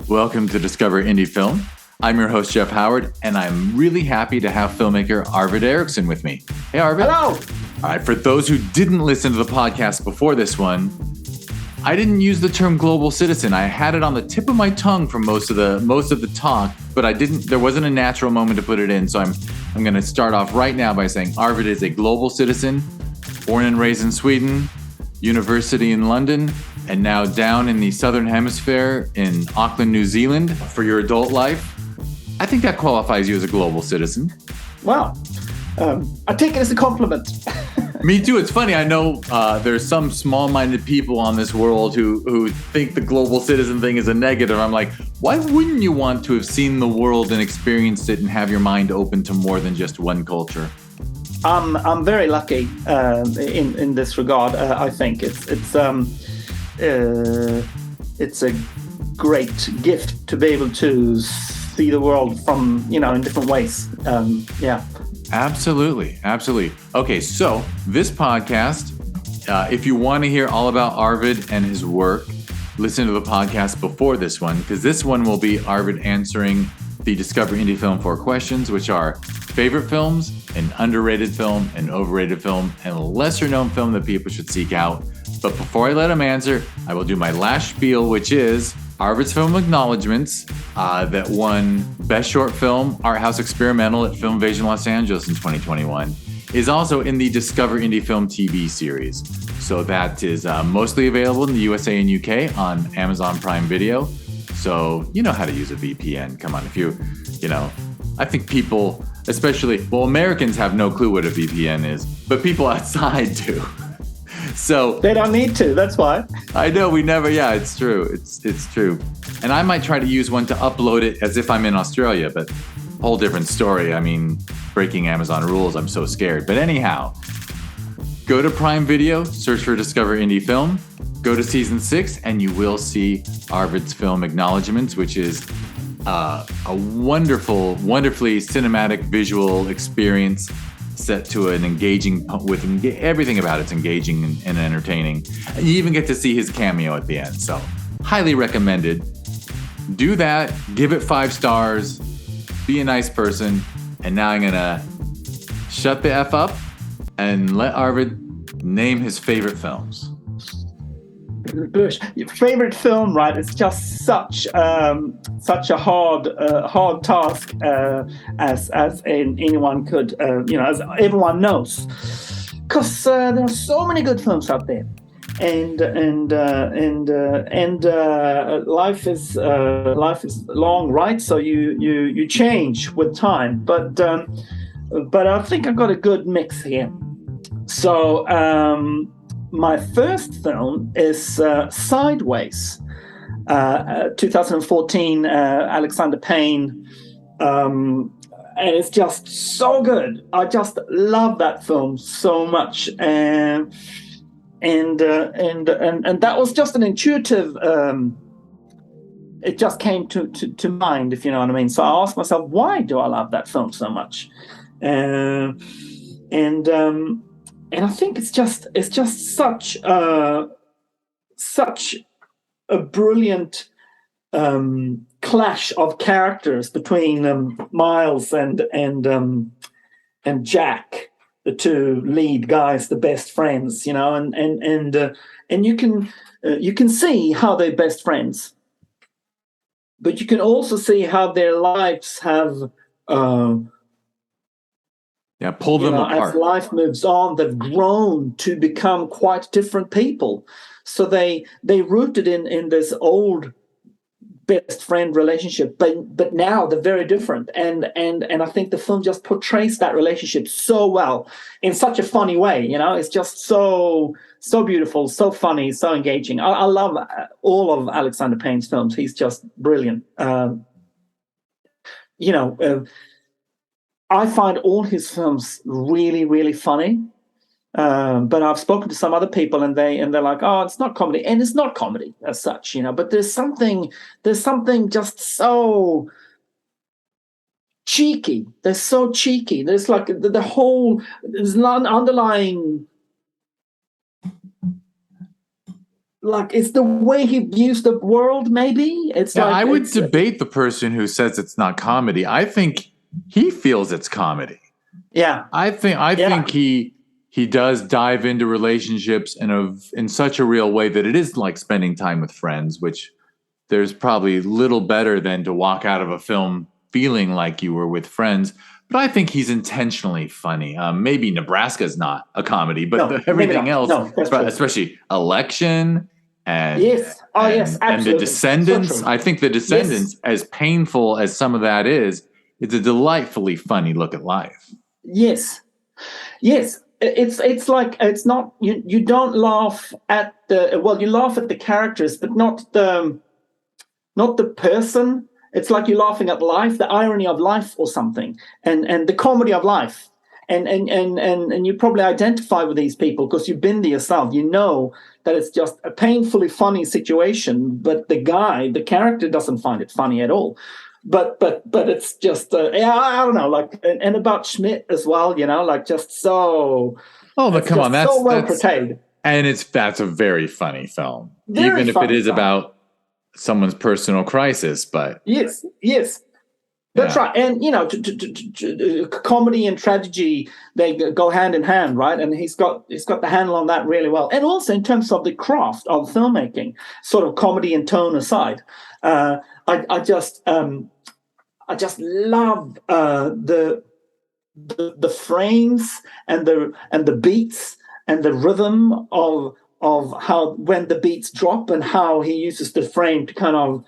Welcome to Discover Indie Film. I'm your host, Jeff Howard, and I'm really happy to have filmmaker Arvid Eriksson with me. Hey, Arvid. Hello. All right, for those who didn't listen to the podcast before this one, I didn't use the term global citizen. I had it on the tip of my tongue for most of the talk, but I didn't. There wasn't a natural moment to put it in, so I'm going to start off right now by saying Arvid is a global citizen, born and raised in Sweden, university in London, and now down in the Southern Hemisphere in Auckland, New Zealand for your adult life. I think that qualifies you as a global citizen. Wow. I take it as a compliment. Me too. It's funny. I know there's some small-minded people on this world who think the global citizen thing is a negative. I'm like, why wouldn't you want to have seen the world and experienced it and have your mind open to more than just one culture? I'm very lucky in this regard. I think it's a great gift to be able to see the world from in different ways. Yeah. Absolutely. Okay, so this podcast, if you want to hear all about Arvid and his work, listen to the podcast before this one, because this one will be Arvid answering the Discover Indie Film 4 questions, which are favorite films, an underrated film, an overrated film, and a lesser-known film that people should seek out. But before I let him answer, I will do my last spiel, which is Arvid's film acknowledgements that won Best Short Film Art House Experimental at Filmvasion Los Angeles in 2021 is also in the Discover Indie Film TV series. So that is mostly available in the USA and UK on Amazon Prime Video. So you know how to use a VPN. Come on, I think people, Americans have no clue what a VPN is, but people outside do. So they don't need to. That's why. I know we never. Yeah, it's true. It's true. And I might try to use one to upload it as if I'm in Australia, but whole different story. I mean, breaking Amazon rules. I'm so scared. But anyhow, go to Prime Video, search for Discover Indie Film, go to season 6, and you will see Arvid's film acknowledgements, which is a wonderfully cinematic visual experience set to an engaging, with everything about it's engaging and entertaining. And you even get to see his cameo at the end. So highly recommended. Do that, give it 5 stars, be a nice person. And now I'm gonna shut the F up and let Arvid name his favorite films. Your favorite film, right? It's just such a hard task as anyone could, as everyone knows, because there are so many good films out there, and life is long, right? So you change with time, but I think I've got a good mix here. So. My first film is Sideways, 2014, Alexander Payne, and it's just so good. I just love that film so much, and that was just an intuitive. It just came to mind, if you know what I mean. So I asked myself, why do I love that film so much? And I think it's just such a brilliant clash of characters between Miles and Jack, the two lead guys, the best friends, and you can see how they're best friends, but you can also see how their lives have. Pull them apart. As life moves on, they've grown to become quite different people. So they rooted in this old best friend relationship, but now they're very different. And I think the film just portrays that relationship so well in such a funny way. It's just so beautiful, so funny, so engaging. I love all of Alexander Payne's films. He's just brilliant. I find all his films really, really funny. But I've spoken to some other people and they're like, oh, it's not comedy. And it's not comedy as such, but there's something just so cheeky. They're so cheeky. There's like there's an underlying like it's the way he views the world. Maybe it's Yeah, like I would it's debate the person who says it's not comedy. I think he feels it's comedy. yeah, I think he does dive into relationships in such a real way that it is like spending time with friends, which there's probably little better than to walk out of a film feeling like you were with friends. But I think he's intentionally funny. Maybe Nebraska's not a comedy, but no, maybe everything not. else, No, that's true. especially Election and Yes. Oh, yes, and The absolutely. So Descendants. true. I think The Yes. Descendants, as painful as some of that is, it's a delightfully funny look at life. Yes. Yes. It's like it's not you don't laugh at the well, you laugh at the characters, but not the person. It's like you're laughing at life, the irony of life or something, and the comedy of life. And you probably identify with these people because you've been there yourself. You know that it's just a painfully funny situation, but the character doesn't find it funny at all. But it's just yeah, I don't know, like and about Schmidt as well, like just so Oh, but it's come on, just so well that's portrayed. and that's a very funny film, Very even if it funny is film. about someone's personal crisis. But Yes, yes. That's yeah, right, and comedy and tragedy they go hand in hand, right? And he's got the handle on that really well, and also in terms of the craft of filmmaking, sort of comedy and tone aside, uh, I just love the frames and the beats and the rhythm of how when the beats drop and how he uses the frame to kind of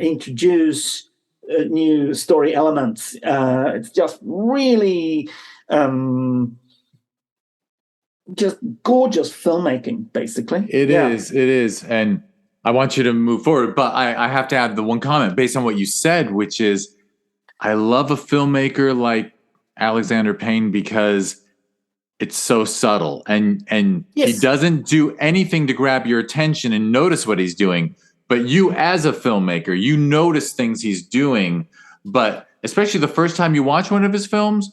introduce new story elements. It's just really just gorgeous filmmaking, basically. it Yeah. is. It is. And I want you to move forward, but I have to add the one comment based on what you said, which is I love a filmmaker like Alexander Payne because it's so subtle and he Yes. doesn't do anything to grab your attention and notice what he's doing. But you, as a filmmaker, you notice things he's doing. But especially the first time you watch one of his films,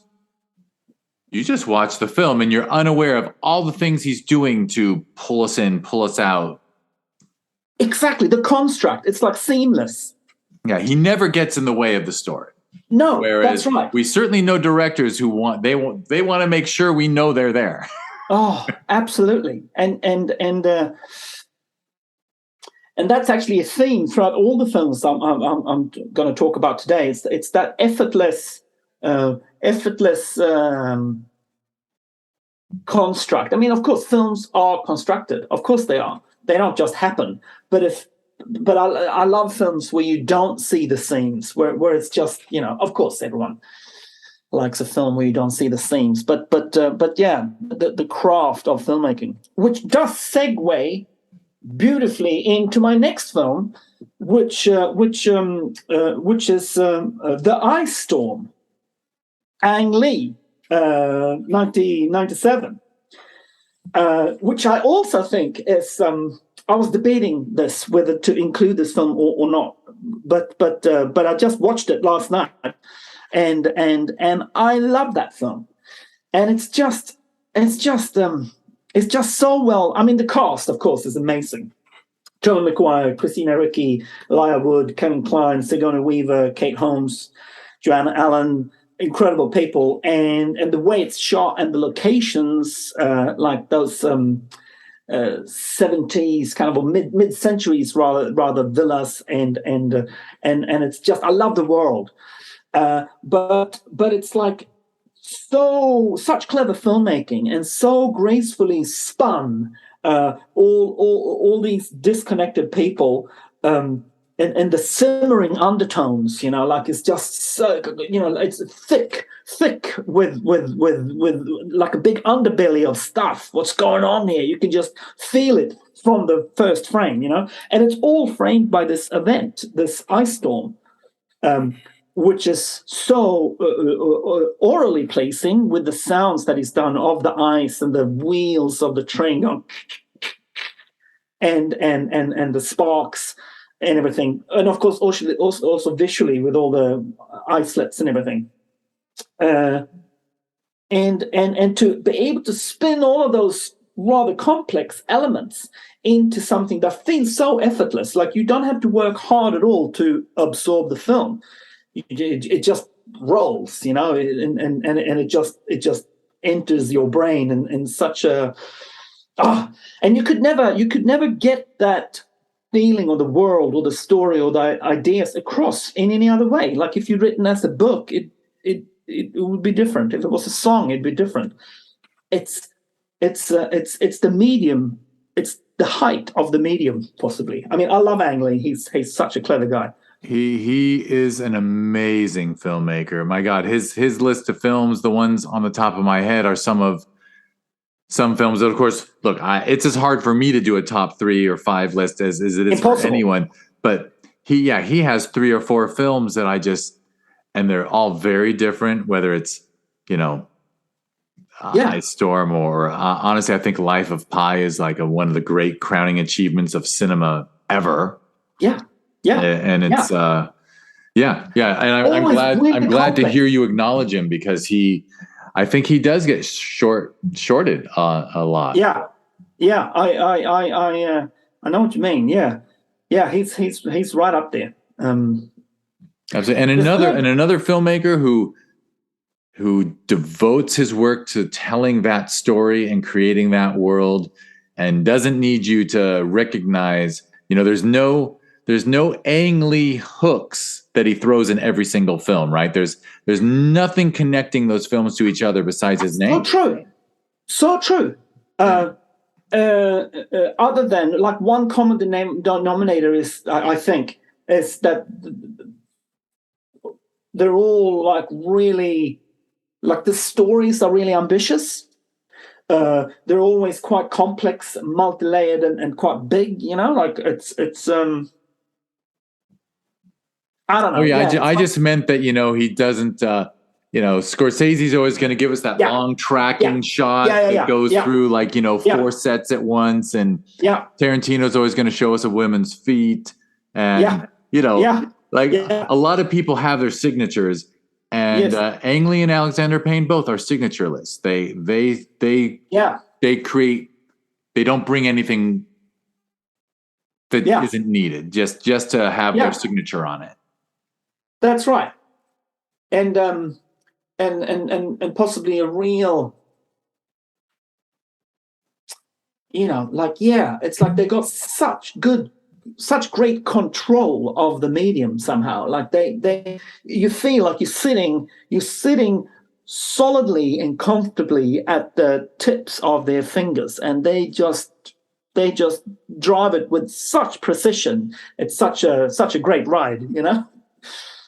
you just watch the film and you're unaware of all the things he's doing to pull us in, pull us out. Exactly. The construct. It's like seamless. Yeah, he never gets in the way of the story. No, Whereas that's right. we certainly know directors who want to make sure we know they're there. Oh, absolutely. And that's actually a theme throughout all the films I'm going to talk about today. It's that effortless construct. I mean, of course, films are constructed. Of course, they are. They don't just happen. But I love films where you don't see the scenes, where it's just Of course, everyone likes a film where you don't see the scenes, but yeah, the craft of filmmaking, which does segue beautifully into my next film, which is The Ice Storm, Ang Lee, 1997, which I also think is. I was debating this whether to include this film or not, but I just watched it last night, and I love that film, and it's just so well. I mean, the cast, of course, is amazing. Tobey Maguire, Christina Ricci, Elijah Wood, Kevin Kline, Sigourney Weaver, Kate Holmes, Joanna Allen, incredible people, and the way it's shot and the locations, like those 70s kind of or mid centuries rather villas, and it's just I love the world, but it's like such clever filmmaking and so gracefully spun, all these disconnected people, and the simmering undertones, like it's just so, it's thick with like a big underbelly of stuff. What's going on here? You can just feel it from the first frame, and it's all framed by this event, this ice storm, which is so orally pleasing with the sounds that he's done of the ice and the wheels of the train going, and the sparks and everything, and of course also visually with all the islets and everything, and to be able to spin all of those rather complex elements into something that feels so effortless. Like you don't have to work hard at all to absorb the film. It just rolls, and it just enters your brain in such a and you could never get that feeling or the world or the story or the ideas across in any other way. Like if you'd written as a book, it would be different. If it was a song, it'd be different. It's the medium. It's the height of the medium, possibly. I mean, I love Ang Lee. He's such a clever guy. He is an amazing filmmaker. My God, his list of films, the ones on the top of my head, are some films that, of course, look, it's as hard for me to do a top 3 or 5 list as it is Impossible. For anyone. But he has 3 or 4 films that and they're all very different, whether it's, Ice Storm or honestly, I think Life of Pi is like one of the great crowning achievements of cinema ever. Yeah. Yeah. And it's, And I'm glad to hear you acknowledge him, because I think he does get shorted a lot. Yeah. Yeah. I know what you mean. Yeah. Yeah. He's right up there. Absolutely. And another filmmaker who devotes his work to telling that story and creating that world, and doesn't need you to recognize, there's no Ang Lee hooks that he throws in every single film, right? There's nothing connecting those films to each other besides his name. So true. Other than like one common denominator is, I think, is that they're all like really, like the stories are really ambitious. They're always quite complex, multi-layered, and quite big. Like it's. I don't know. Oh yeah, I just meant that he doesn't. Scorsese's always going to give us that long tracking shot that goes through 4 sets at once, and Tarantino's always going to show us a woman's feet, and a lot of people have their signatures. And Ang Lee and Alexander Payne both are signatureless. They create. They don't bring anything that isn't needed, just to have their signature on it. That's right, and possibly a real, it's like they got such great control of the medium somehow. Like you feel like you're sitting solidly and comfortably at the tips of their fingers, and they just drive it with such precision. It's such a great ride,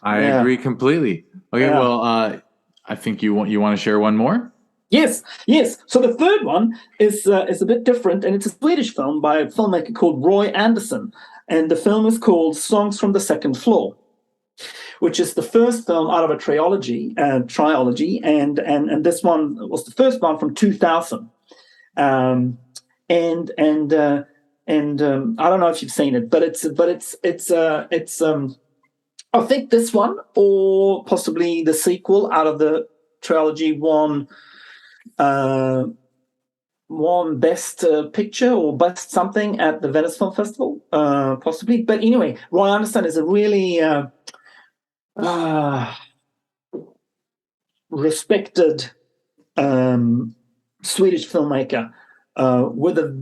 I agree completely. Okay, well, I think you want to share one more. Yes. So the third one is a bit different, and it's a Swedish film by a filmmaker called Roy Andersson, and the film is called Songs from the Second Floor, which is the first film out of a trilogy, and this one was the first one from 2000. I don't know if you've seen it, but it's I think this one, or possibly the sequel out of the trilogy, won Best Picture or Best something at the Venice Film Festival, possibly. But anyway, Roy Andersson is a really respected Swedish filmmaker with a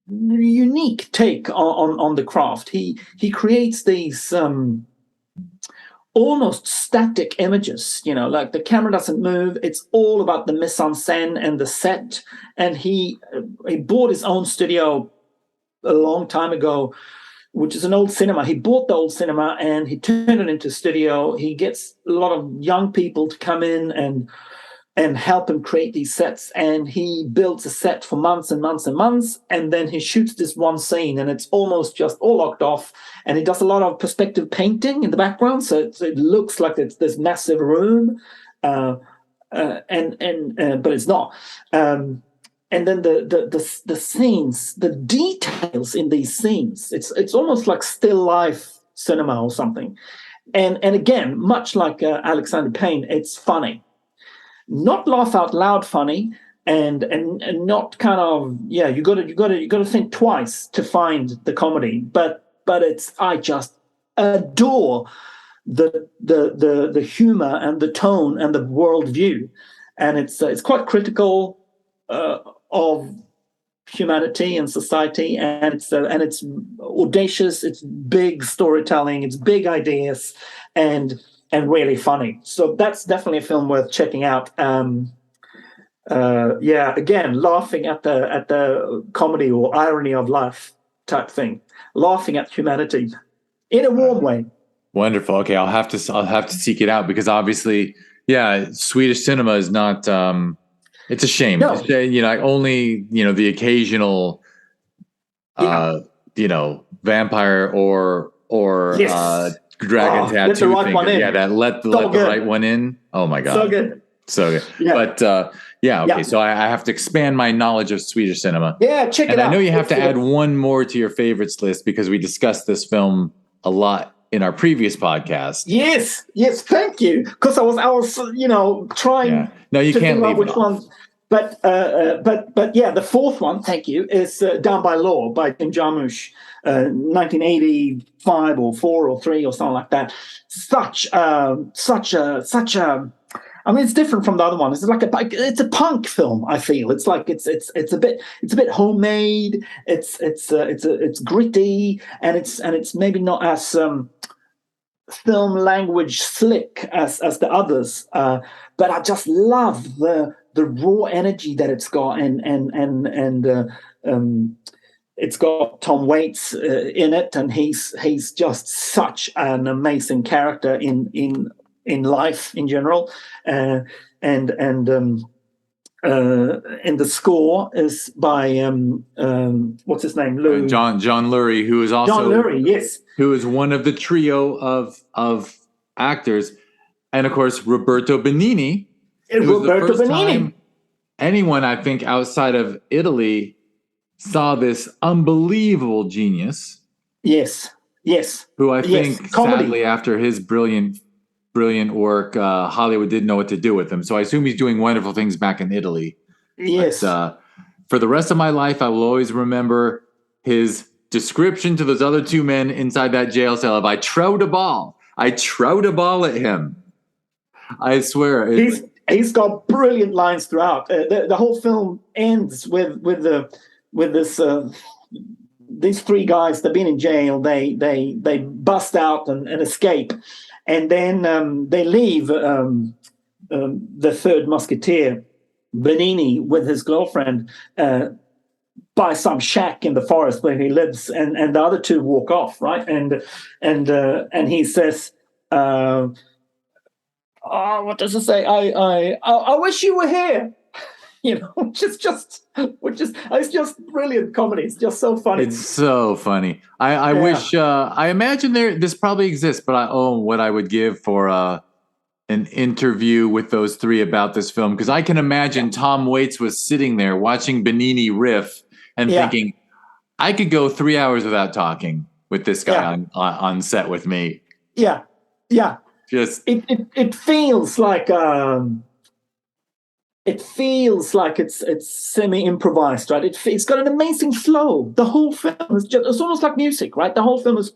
unique take on the craft. He creates these almost static images, like the camera doesn't move. It's all about the mise-en-scène and the set. And he bought his own studio a long time ago, which is an old cinema. He bought the old cinema and he turned it into a studio. He gets a lot of young people to come in and help him create these sets. And he builds a set for months and months and months. And then he shoots this one scene, and it's almost just all locked off. And he does a lot of perspective painting in the background, so it looks like it's this massive room, but it's not. And then the scenes, the details in these scenes, it's almost like still life cinema or something. And again, much like Alexander Payne, it's funny. Not laugh out loud funny, and not kind of, you got to think twice to find the comedy, but I just adore the humor and the tone and the worldview, and it's quite critical of humanity and society, and it's audacious, it's big storytelling, it's big ideas, and really funny. So that's definitely a film worth checking out. Again, laughing at the comedy or irony of life type thing, laughing at humanity in a warm way. Wonderful. Okay, I'll have to seek it out, because obviously, Swedish cinema is not. It's a shame. No. Only the occasional, vampire or Yes. dragon tattoo let the right thing. one in. Yeah, that let the right one in. Oh my god, so good. Yeah. But okay. Yeah. So I have to expand my knowledge of Swedish cinema. Yeah, check it out. And I know you have to add one more to your favorites list, because we discussed this film a lot in our previous podcast. Yes, thank you. Because I was trying. Yeah. No, you can't leave which one. But the fourth one, thank you, is Down by Law by Jim Jarmusch, 1985 or 4 or 3 or something like that. Such a. I mean, it's different from the other one. It's a punk film. I feel it's like it's a bit homemade. It's gritty, and it's maybe not as film language slick as the others. But I just love the raw energy that it's got, and it's got Tom Waits in it, and he's just such an amazing character in life in general, and the score is by what's his name, John Lurie, who is also John Lurie, yes, who is one of the trio of actors, and of course Roberto Benigni. Roberto Benigni. Anyone, I think, outside of Italy saw this unbelievable genius. Yes. Who I think, sadly, after his brilliant work, Hollywood didn't know what to do with him. So I assume he's doing wonderful things back in Italy. Yes. But, for the rest of my life, I will always remember his description to those other two men inside that jail cell of, I throwed a ball at him. I swear. He's got brilliant lines throughout. The whole film ends with this these three guys. They've been in jail. They bust out and escape, and then they leave the third musketeer, Benigni, with his girlfriend by some shack in the forest where he lives, and the other two walk off, right? And he says, what does it say? I wish you were here. It's just brilliant comedy. It's just so funny. It's so funny. I wish. I imagine this probably exists, but what I would give for an interview with those three about this film, because I can imagine Tom Waits was sitting there watching Benigni riff and thinking, I could go 3 hours without talking with this guy on set with me. Yeah. Just it feels like it's semi-improvised, right? It's got an amazing flow. The whole film it's almost like music, right? The whole film is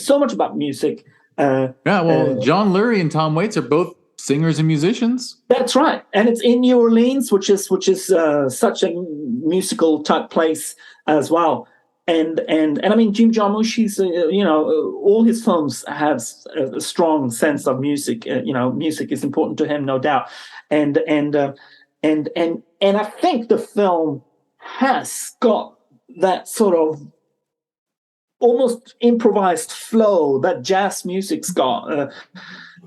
so much about music. John Lurie and Tom Waits are both singers and musicians. That's right, and it's in New Orleans, which is such a musical type place as well. And I mean, Jim Jarmusch, he's all his films have a strong sense of music. Music is important to him, no doubt. And I think the film has got that sort of almost improvised flow that jazz music's got.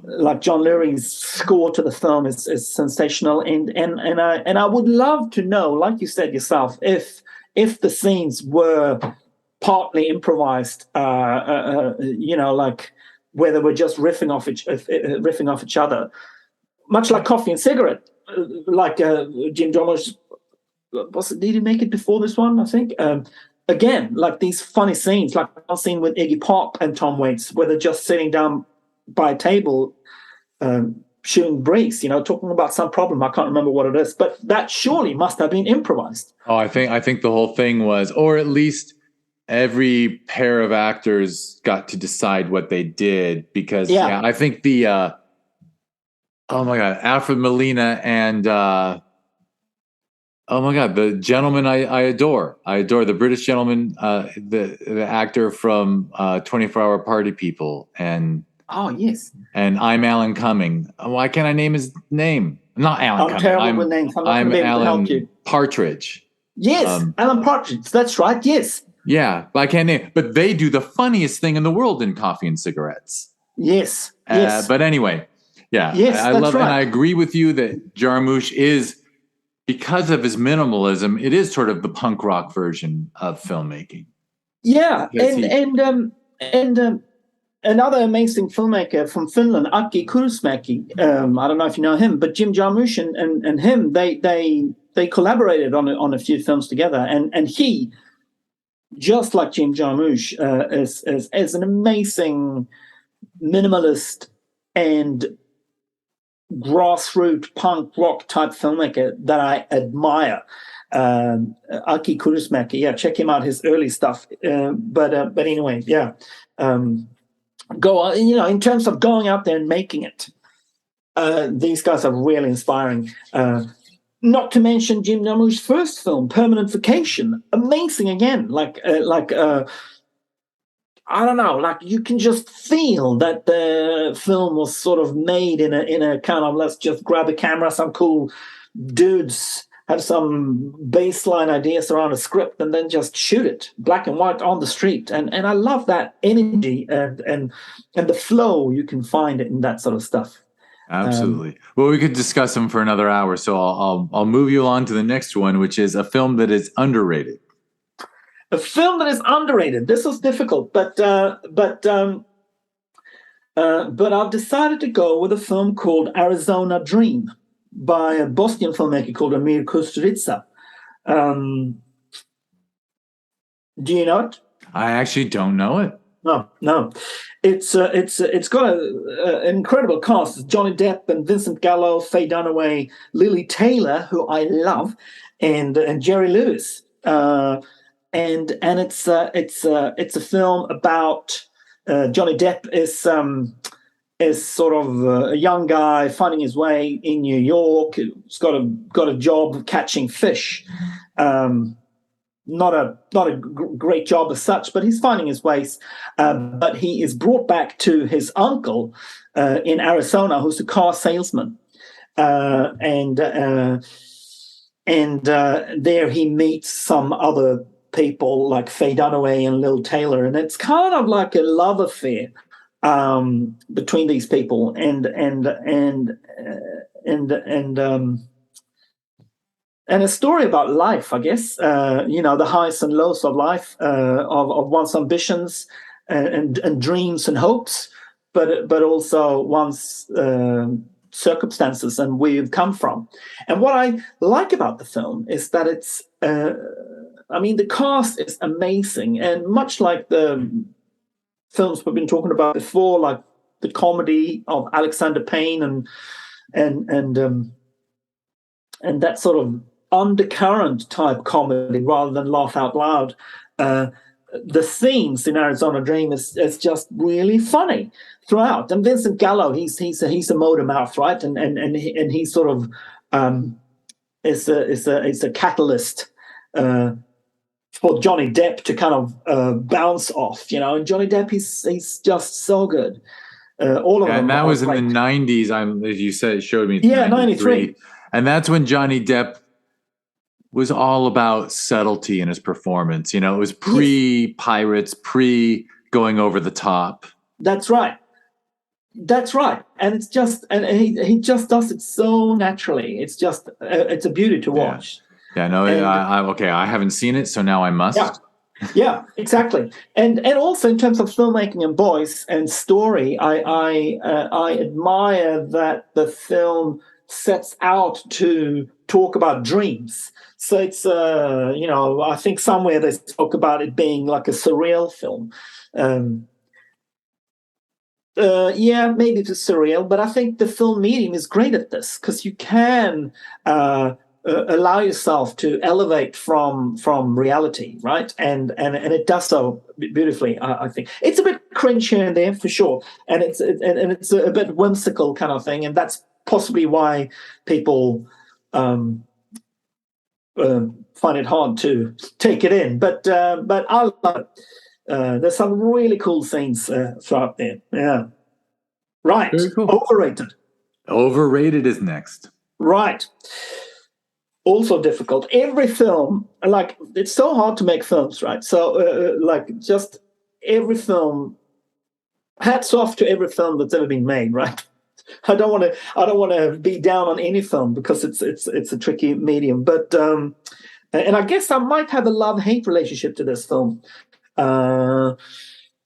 Like John Lurie's score to the film is sensational, and I would love to know, like you said yourself, if the scenes were partly improvised, like where they were just riffing off each other, much like Coffee and Cigarette, like Jim Jarmusch. Did he make it before this one? I think. Again, like these funny scenes, like a scene with Iggy Pop and Tom Waits, where they're just sitting down by a table, shooting breaks, talking about some problem. I can't remember what it is, but that surely must have been improvised. Oh, I think the whole thing was, or at least every pair of actors got to decide what they did, because I think the oh my God, Alfred Molina and oh my God, the gentleman I adore the British gentleman, the actor from 24 Hour Party People, and oh yes, and I'm Alan Cumming. Why can't I name his name? Not Alan Cumming. I'm terrible with names. I'm not going to be able to help you. Partridge. Yes, Alan Partridge. That's right. Yes. Yeah, but I can't name. But they do the funniest thing in the world in Coffee and Cigarettes. Yes. Yes. But anyway, yeah. Yes, I love, right. And I agree with you that Jarmusch is, because of his minimalism, it is sort of the punk rock version of filmmaking. Yeah, and another amazing filmmaker from Finland, Aki Kaurismäki. I don't know if you know him, but Jim Jarmusch and him, they collaborated on a few films together, and he, just like Jim Jarmusch, is an amazing minimalist and grassroots punk rock type filmmaker that I admire. Aki Kaurismäki, check him out, his early stuff. But anyway, go on. In terms of going out there and making it, these guys are really inspiring. Not to mention Jim Jarmusch's first film, Permanent Vacation, amazing again. I don't know, like you can just feel that the film was sort of made in a kind of, let's just grab a camera, some cool dudes have some baseline ideas around a script and then just shoot it black and white on the street. And I love that energy and the flow you can find in that sort of stuff. Absolutely. Well, we could discuss them for another hour, so I'll move you along to the next one, which is a film that is underrated. A film that is underrated. This was difficult, but I've decided to go with a film called Arizona Dream by a Bosnian filmmaker called Amir Kusturica. Do you know it? I actually don't know it. No. It's got an incredible cast. It's Johnny Depp and Vincent Gallo, Faye Dunaway, Lily Taylor, who I love, and Jerry Lewis. And it's a film about Johnny Depp is sort of a young guy finding his way in New York. He's got a job catching fish. Not a great job as such, but he's finding his ways. But he is brought back to his uncle in Arizona, who's a car salesman, and there he meets some other people like Faye Dunaway and Lil Taylor, and it's kind of like a love affair between these people, and a story about life, I guess. The highs and lows of life, of one's ambitions and dreams and hopes, but also one's circumstances and where you've come from. And what I like about the film is that it's the cast is amazing, and much like the films we've been talking about before, like the comedy of Alexander Payne and that sort of undercurrent type comedy rather than laugh out loud. The scenes in Arizona Dream is just really funny throughout. And Vincent Gallo, he's a motor mouth, right? And he sort of is a catalyst for Johnny Depp to kind of bounce off, And Johnny Depp, he's just so good. All of them. And that was in the 90s. As you said, it showed me. Yeah, 93. And that's when Johnny Depp was all about subtlety in his performance. It was pre-Pirates, pre-going over the top. That's right. And it's just, and he just does it so naturally. It's just, it's a beauty to watch. Yeah, no, I haven't seen it, so now I must. Yeah, exactly. And also in terms of filmmaking and voice and story, I admire that the film sets out to talk about dreams. So it's I think somewhere they talk about it being like a surreal film. Yeah, maybe it's surreal, but I think the film medium is great at this because you can allow yourself to elevate from reality, right? And it does so beautifully. I think it's a bit cringe here and there for sure, and it's a bit whimsical kind of thing, and that's possibly why people find it hard to take it in. But I love it. There's some really cool scenes throughout there. Yeah. Right. Very cool. Overrated. Overrated is next. Right. Also difficult. Every film, like, it's so hard to make films, right? So, just every film. Hats off to every film that's ever been made, right? I don't want to be down on any film because it's a tricky medium. But and I guess I might have a love-hate relationship to this film. Yeah,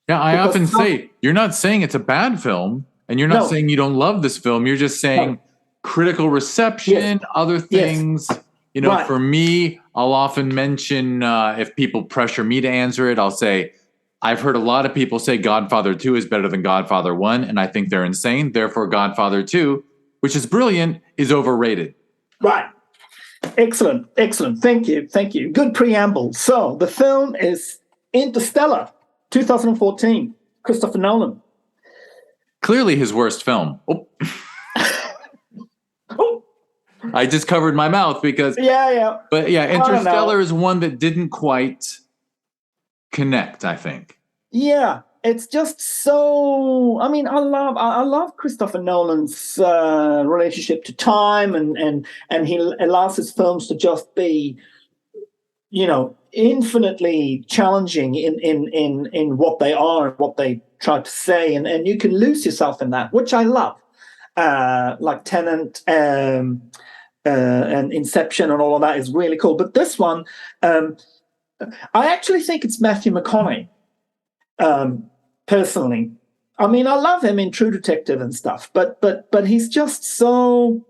I often say you're not saying it's a bad film, and you're not saying you don't love this film. You're just saying critical reception, other things. Yes. For me, I'll often mention if people pressure me to answer it, I'll say, I've heard a lot of people say Godfather 2 is better than Godfather 1, and I think they're insane. Therefore, Godfather 2, which is brilliant, is overrated. Right. Excellent. Thank you. Good preamble. So the film is Interstellar, 2014, Christopher Nolan. Clearly his worst film. Oh. I just covered my mouth because... Yeah. But yeah, Interstellar is one that didn't quite connect, I think. Yeah, it's just so... I mean, I love Christopher Nolan's relationship to time, and he allows his films to just be, infinitely challenging in what they are and what they try to say, and you can lose yourself in that, which I love. Like Tenet and Inception and all of that is really cool. But this one, I actually think it's Matthew McConaughey. Personally, I mean, I love him in True Detective and stuff, but he's just so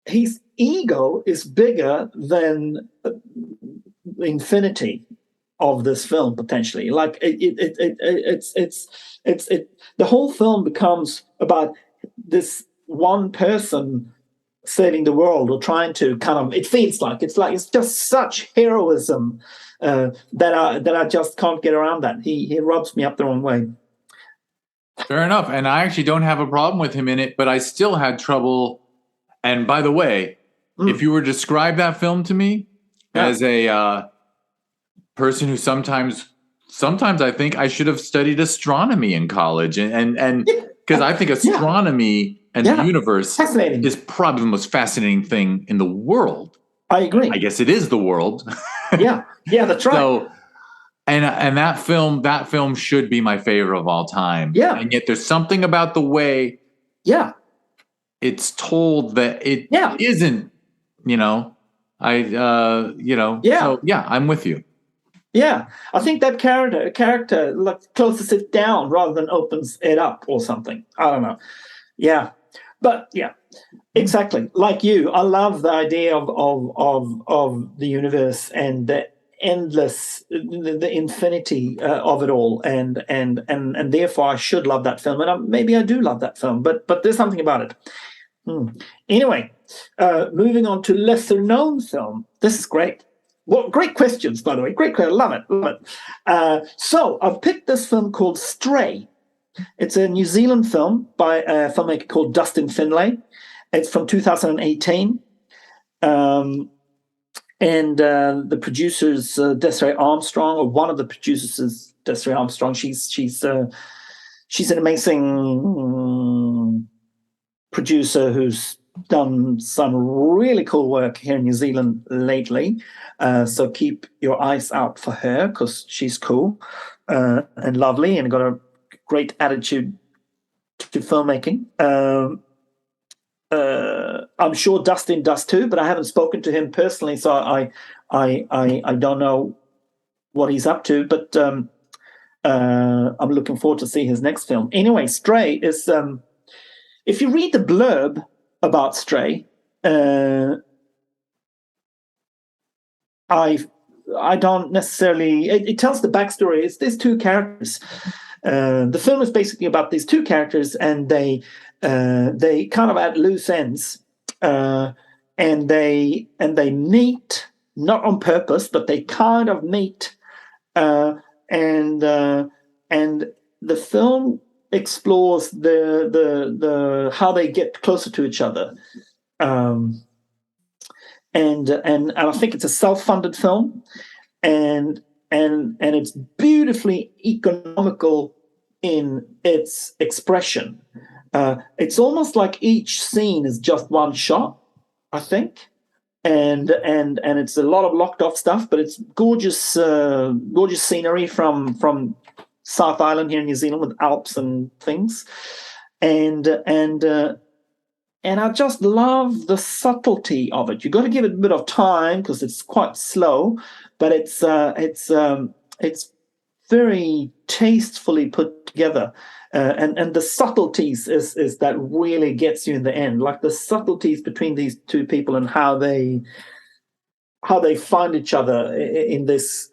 his ego is bigger than the infinity of this film potentially. Like it's the whole film becomes about this one person saving the world or trying to it feels like it's just such heroism that I just can't get around that. He rubs me up the wrong way. Fair enough. And I actually don't have a problem with him in it, but I still had trouble. And by the way, if you were to describe that film to me as a person who sometimes I think I should have studied astronomy in college, and because I think astronomy and the universe is probably the most fascinating thing in the world. I agree. I guess it is the world. yeah, that's right. So, and that film should be my favorite of all time. Yeah. And yet there's something about the way it's told that it isn't, So I'm with you. Yeah, I think that character like closes it down rather than opens it up or something. I don't know. Yeah, but yeah, exactly. Like you, I love the idea of the universe and the endless, the infinity of it all, and therefore I should love that film, and maybe I do love that film, but there's something about it. Anyway, moving on to lesser known film. This is great. Well, great questions, by the way. Great question. Love it. So I've picked this film called Stray. It's a New Zealand film by a filmmaker called Dustin Finlay. It's from 2018. And the producer's Desiree Armstrong, or one of the producers is Desiree Armstrong. She's an amazing producer who's done some really cool work here in New Zealand lately. So keep your eyes out for her because she's cool and lovely and got a great attitude to filmmaking. I'm sure Dustin does too, but I haven't spoken to him personally, so I don't know what he's up to. But I'm looking forward to see his next film. Anyway, Stray is if you read the blurb about Stray, I I don't necessarily. It tells the backstory. It's these two characters. The film is basically about these two characters, and they kind of at loose ends, and they meet not on purpose, but they kind of meet, and the film explores the how they get closer to each other. And I think it's a self-funded film, and it's beautifully economical in its expression. It's almost like each scene is just one shot, I think, and it's a lot of locked off stuff, but it's gorgeous scenery from South Island here in New Zealand with Alps and things, and I just love the subtlety of it. You've got to give it a bit of time because it's quite slow, but it's very tastefully put together. And the subtleties is that really gets you in the end, like the subtleties between these two people and how they find each other in this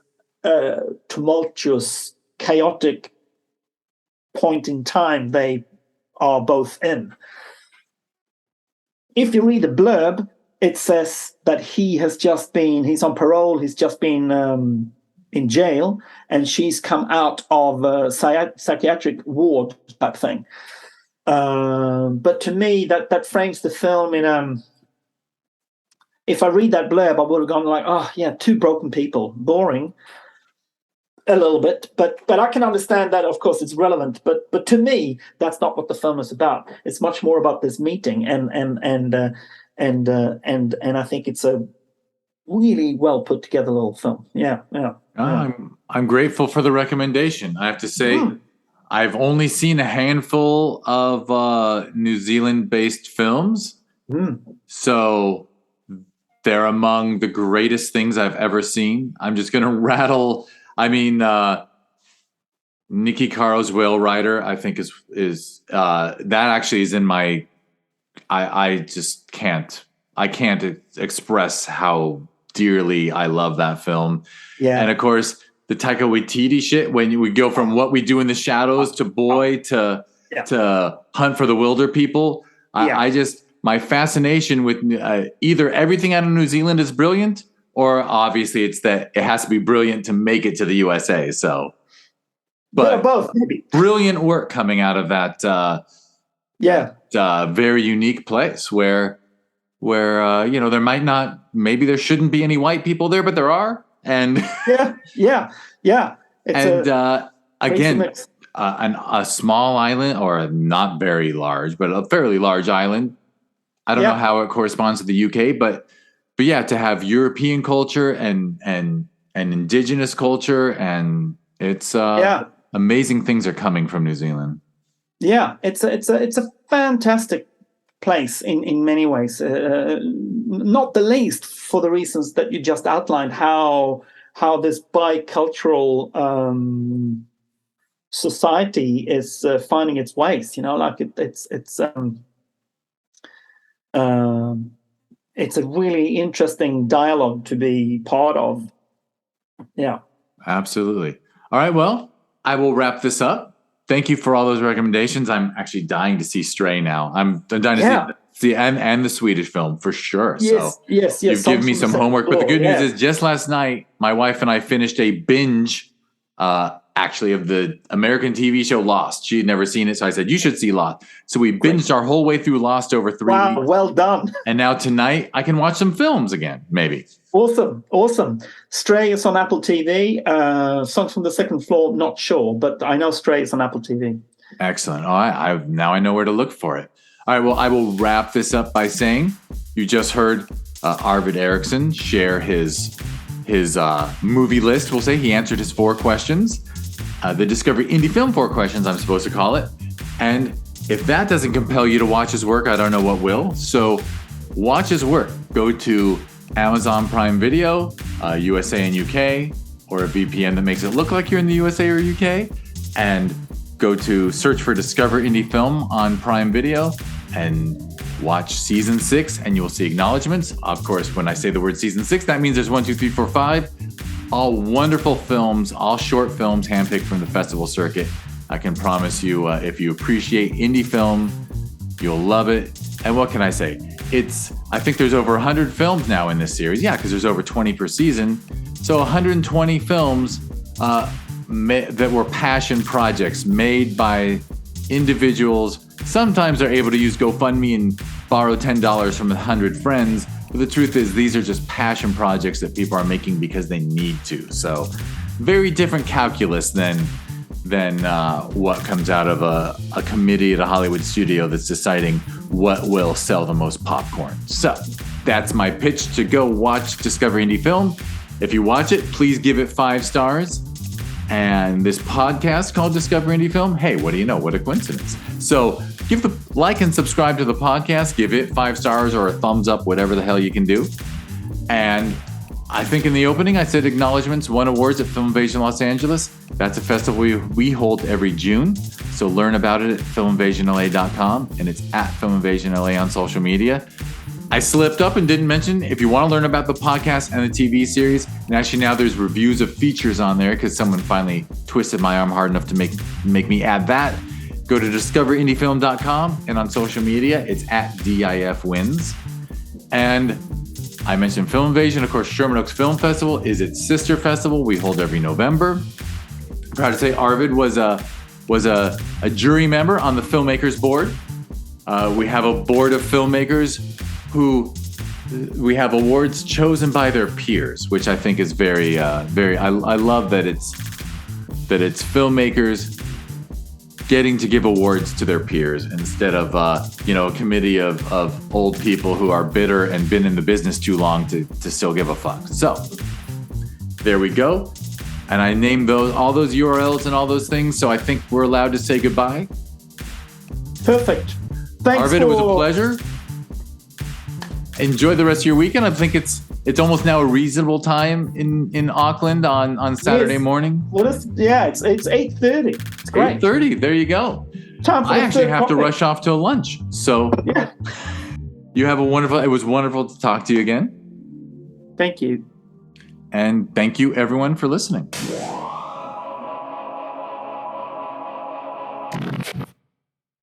tumultuous, chaotic point in time they are both in. If you read the blurb, it says that he's on parole, he's just been in jail, and she's come out of a psychiatric ward type thing. But to me, that frames the film in if I read that blurb, I would have gone like, oh yeah, two broken people, boring a little bit, but I can understand that. Of course, it's relevant, but to me, that's not what the film is about. It's much more about this meeting, and I think it's a really well put together little film. Yeah. I'm grateful for the recommendation. I have to say, I've only seen a handful of New Zealand-based films, so they're among the greatest things I've ever seen. I'm just going to rattle. I mean, Nikki Caro's Whale Rider, I think is that actually is in my. I just can't. I can't express how dearly I love that film. Yeah, and of course the Taika Waititi shit. When we go from What We Do in the Shadows to Boy to Hunt for the Wilder People, I just my fascination with either everything out of New Zealand is brilliant. Or obviously, it's that it has to be brilliant to make it to the USA. So, but both maybe. Brilliant work coming out of that. Very unique place where there might not, maybe there shouldn't be any white people there, but there are. And yeah. Again, a small island, or a not very large, but a fairly large island. I don't know how it corresponds to the UK, but yeah, to have European culture and indigenous culture, and it's amazing things are coming from New Zealand. Yeah, it's a fantastic place in many ways. Not the least for the reasons that you just outlined. How this bicultural society is finding its ways. Like it's a really interesting dialogue to be part of. Yeah. Absolutely. All right. Well, I will wrap this up. Thank you for all those recommendations. I'm actually dying to see Stray now. I'm dying to see and the Swedish film for sure. Yes. You've given me some homework. But the good news is just last night, my wife and I finished a binge actually of the American TV show Lost. She had never seen it, so I said, you should see Lost. So we binged our whole way through Lost over 3 weeks. Wow, well done. And now tonight I can watch some films again, maybe. Awesome. Stray is on Apple TV. Songs from the Second Floor, not sure, but I know Stray is on Apple TV. Excellent. All right, now I know where to look for it. All right, well, I will wrap this up by saying you just heard Arvid Eriksson share his movie list. We'll say he answered his 4 questions. The Discovery Indie Film 4 questions, I'm supposed to call it. And if that doesn't compel you to watch his work, I don't know what will. So watch his work. Go to Amazon Prime Video, USA and UK, or a VPN that makes it look like you're in the USA or UK, and go to search for Discover Indie Film on Prime Video and watch season 6, and you'll see acknowledgements. Of course, when I say the word season 6, that means there's 1, 2, 3, 4, 5. All wonderful films, all short films handpicked from the festival circuit. I can promise you, if you appreciate indie film, you'll love it. And what can I say? I think there's over 100 films now in this series. Yeah, because there's over 20 per season. So 120 films that were passion projects made by individuals. Sometimes they're able to use GoFundMe and borrow $10 from 100 friends. But the truth is, these are just passion projects that people are making because they need to. So very different calculus than what comes out of a committee at a Hollywood studio that's deciding what will sell the most popcorn. So that's my pitch to go watch Discover Indie Film. If you watch it, please give it 5 stars. And this podcast called Discover Indie Film, hey, what do you know? What a coincidence. So give the like and subscribe to the podcast. Give it 5 stars or a thumbs up, whatever the hell you can do. And I think in the opening, I said acknowledgements, won awards at Film Invasion Los Angeles. That's a festival we hold every June. So learn about it at filminvasionla.com, and it's at Film Invasion LA on social media. I slipped up and didn't mention, if you want to learn about the podcast and the TV series, and actually now there's reviews of features on there because someone finally twisted my arm hard enough to make me add that. Go to discoverindiefilm.com, and on social media, it's at DIFwins. And I mentioned Film Invasion. Of course, Sherman Oaks Film Festival is its sister festival we hold every November. I'm proud to say Arvid was a jury member on the Filmmakers Board. We have a board of filmmakers who we have awards chosen by their peers, which I think is very. I love that it's filmmakers getting to give awards to their peers instead of a committee of old people who are bitter and been in the business too long to still give a fuck. So there we go. And I named all those URLs and all those things, so I think we're allowed to say goodbye. Perfect. Thanks, Arvid. It was a pleasure. Enjoy the rest of your weekend. I think it's almost now a reasonable time in Auckland on Saturday morning. Well, it's 8:30. It's great. 8:30. There you go. Time for I actually have to rush off to a lunch. So yeah. You have it was wonderful to talk to you again. Thank you. And thank you everyone for listening.